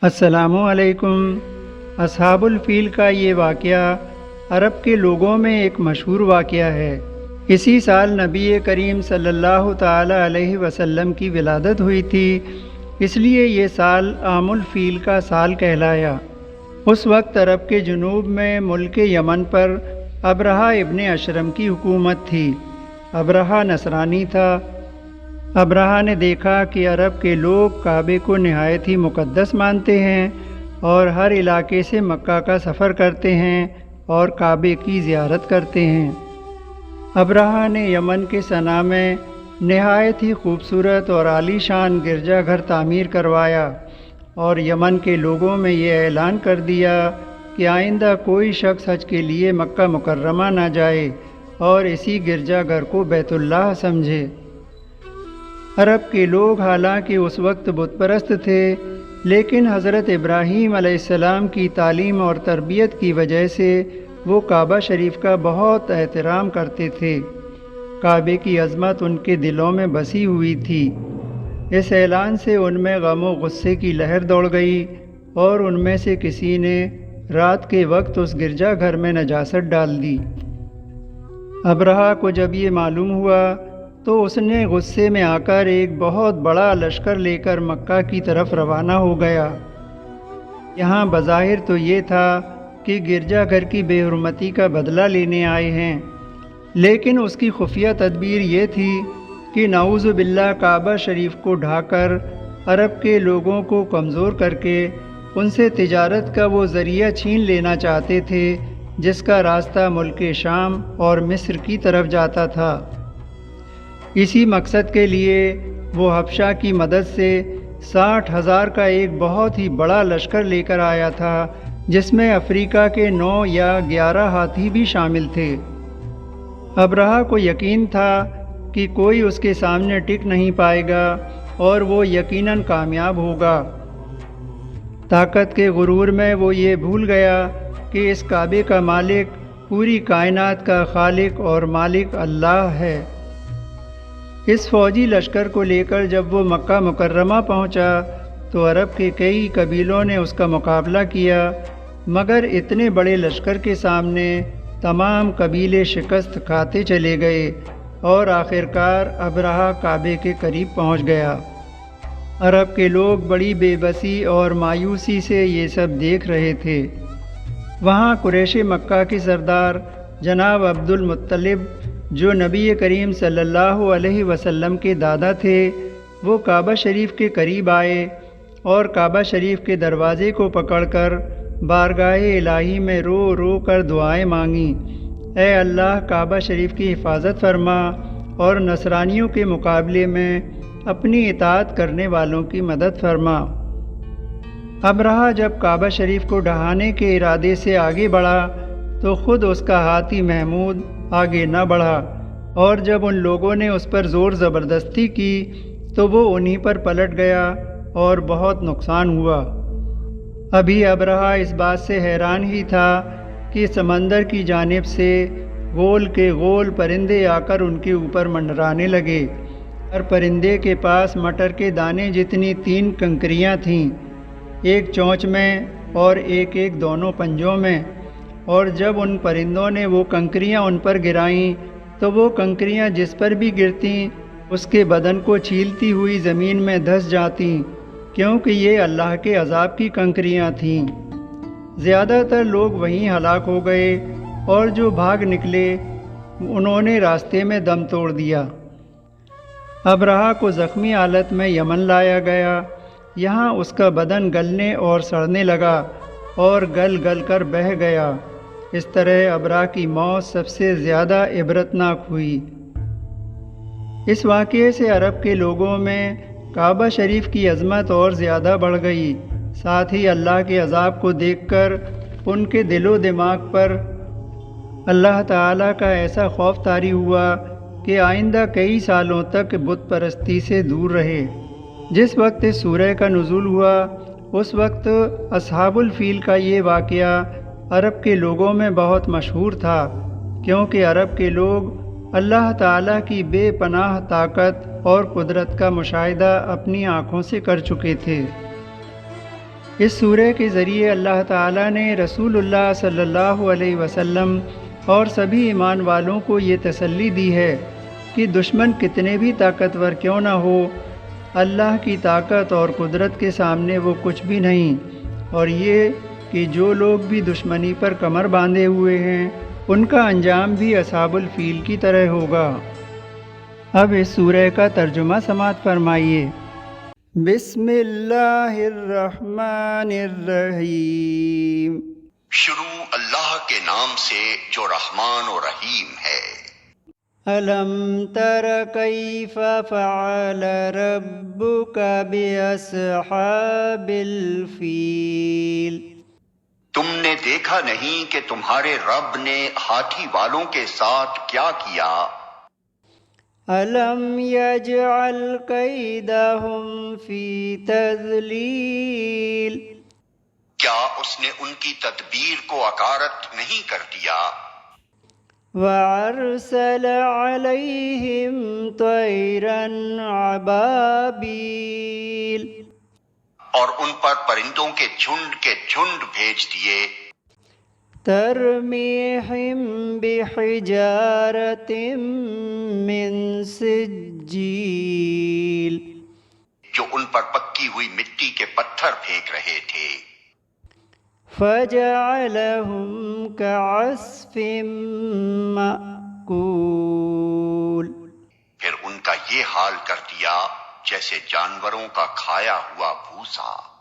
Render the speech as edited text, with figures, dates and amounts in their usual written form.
अस्सलामु अलैकुम। अस्हाबुल फील का ये वाक़या अरब के लोगों में एक मशहूर वाक़या है। इसी साल नबी करीम सल्लल्लाहु ताला अलैहि वसल्लम की विलादत हुई थी, इसलिए ये साल आमुल फील का साल कहलाया। उस वक्त अरब के जुनूब में मुल्क यमन पर अबरहा इब्ने अशरम की हुकूमत थी। अबरहा नसरानी था। अबरहा ने देखा कि अरब के लोग काबे को नहायत ही मुक़द्दस मानते हैं और हर इलाके से मक्का का सफ़र करते हैं और काबे की ज़ियारत करते हैं। अबरहा ने यमन के सना में नहायत ही खूबसूरत और आलीशान गिरजाघर तामीर करवाया और यमन के लोगों में ये ऐलान कर दिया कि आइंदा कोई शख्स हज के लिए मक्का मुकर्रमा ना जाए और इसी गिरजाघर को बैतुल्लाह समझे। अरब के लोग हालांकि उस वक्त बुत परस्त थे, लेकिन हज़रत इब्राहीम अलैहिस्सलाम की तालीम और तरबियत की वजह से वो काबा शरीफ का बहुत एहतराम करते थे। काबे की अज़मत उनके दिलों में बसी हुई थी। इस ऐलान से उनमें गम व गुस्से की लहर दौड़ गई और उनमें से किसी ने रात के वक्त उस गिरजाघर में नजासत डाल दी। अबरहा को जब ये मालूम हुआ तो उसने गुस्से में आकर एक बहुत बड़ा लश्कर लेकर मक्का की तरफ रवाना हो गया। यहाँ बज़ाहिर तो ये था कि गिरजाघर की बेहुरमती का बदला लेने आए हैं, लेकिन उसकी खुफिया तदबीर ये थी कि नाऊज़ु बिल्लाह काबा शरीफ को ढाकर अरब के लोगों को कमज़ोर करके उनसे तिजारत का वो ज़रिया छीन लेना चाहते थे जिसका रास्ता मुल्क शाम और मिस्र की तरफ जाता था। इसी मकसद के लिए वो हबशा की मदद से 60,000 का एक बहुत ही बड़ा लश्कर लेकर आया था, जिसमें अफ्रीका के 9 या 11 हाथी भी शामिल थे। अबरहा को यकीन था कि कोई उसके सामने टिक नहीं पाएगा और वो यकीनन कामयाब होगा। ताकत के गुरूर में वो ये भूल गया कि इस काबे का मालिक पूरी कायनात का खालिक और मालिक अल्लाह है। इस फ़ौजी लश्कर को लेकर जब वो मक्का मुकर्रमा पहुंचा तो अरब के कई कबीलों ने उसका मुकाबला किया, मगर इतने बड़े लश्कर के सामने तमाम कबीले शिकस्त खाते चले गए और आखिरकार अबरहा काबे के करीब पहुंच गया। अरब के लोग बड़ी बेबसी और मायूसी से ये सब देख रहे थे। वहाँ कुरैश मक्का के सरदार जनाब अब्दुल मुत्तलिब, जो नबी करीम सल्लल्लाहु अलैहि वसल्लम के दादा थे, वो काबा शरीफ के करीब आए और काबा शरीफ के दरवाज़े को पकड़कर बारगाह इलाही में रो रो कर दुआएं मांगी। ऐ अल्लाह, काबा शरीफ की हिफाजत फरमा और नसरानियों के मुकाबले में अपनी इताअत करने वालों की मदद फरमा। अबरहा जब काबा शरीफ को ढहाने के इरादे से आगे बढ़ा तो ख़ुद उसका हाथी महमूद आगे न बढ़ा और जब उन लोगों ने उस पर ज़ोर ज़बरदस्ती की तो वो उन्हीं पर पलट गया और बहुत नुकसान हुआ। अभी अबरहा इस बात से हैरान ही था कि समंदर की जानिब से गोल के गोल परिंदे आकर उनके ऊपर मंडराने लगे। हर परिंदे के पास मटर के दाने जितनी 3 कंकरियाँ थीं, एक चोंच में और एक दोनों पंजों में। और जब उन परिंदों ने वो कंकरियाँ उन पर गिराईं तो वो कंकरियाँ जिस पर भी गिरती उसके बदन को छीलती हुई ज़मीन में धंस जाती, क्योंकि ये अल्लाह के अज़ाब की कंकरियाँ थीं। ज़्यादातर लोग वहीं हलाक हो गए और जो भाग निकले उन्होंने रास्ते में दम तोड़ दिया। अबरहा को ज़ख्मी हालत में यमन लाया गया। यहाँ उसका बदन गलने और सड़ने लगा और गल गल कर बह गया। इस तरह अबरहा की मौत सबसे ज़्यादा इबरतनाक हुई। इस वाक़ये से अरब के लोगों में काबा शरीफ की अज़मत और ज़्यादा बढ़ गई। साथ ही अल्लाह के अज़ाब को देखकर उनके दिलो दिमाग पर अल्लाह ताला का ऐसा खौफ तारी हुआ कि आइंदा कई सालों तक बुत परस्ती से दूर रहे। जिस वक्त इस सूरह का नुज़ूल हुआ उस वक्त अस्हाबुल फील का ये वाक़या अरब के लोगों में बहुत मशहूर था, क्योंकि अरब के लोग अल्लाह ताला की बेपनाह ताकत और कुदरत का मुशाहिदा अपनी आँखों से कर चुके थे। اس سورہ کے ذریعے اللہ تعالیٰ نے رسول اللہ صلی اللہ علیہ وسلم اور سبھی ایمان والوں کو یہ تسلی دی ہے کہ دشمن کتنے بھی طاقتور کیوں نہ ہو، اللہ کی طاقت اور قدرت کے سامنے وہ کچھ بھی نہیں، اور یہ کہ جو لوگ بھی دشمنی پر کمر باندھے ہوئے ہیں ان کا انجام بھی اصحاب الفیل کی طرح ہوگا۔ اب اس سورہ کا ترجمہ سماعت فرمائیے۔ بسم اللہ الرحمن الرحیم۔ شروع اللہ کے نام سے جو رحمان و رحیم ہے۔ الم تر کیف فعل ربک باصحاب الفیل۔ تم نے دیکھا نہیں کہ تمہارے رب نے ہاتھی والوں کے ساتھ کیا کیا؟ الم یجعل کیدہم فی تضلیل۔ کیا اس نے ان کی تدبیر کو اکارت نہیں کر دیا؟ وَأَرْسَلَ عَلَيْهِمْ طَيْرًا أَبَابِيلَ۔ اور ان پر پرندوں کے جھنڈ بھیج دیے۔ تَرْمِيهِمْ بِحِجَارَةٍ مِّن سِجِّيلٍ۔ جو ان پر پکی ہوئی مٹی کے پتھر پھینک رہے تھے۔ فَجَعَلَهُمْ كَعَصْفٍ مَّأْكُولٍ۔ پھر ان کا یہ حال کر دیا جیسے جانوروں کا کھایا ہوا بھوسا۔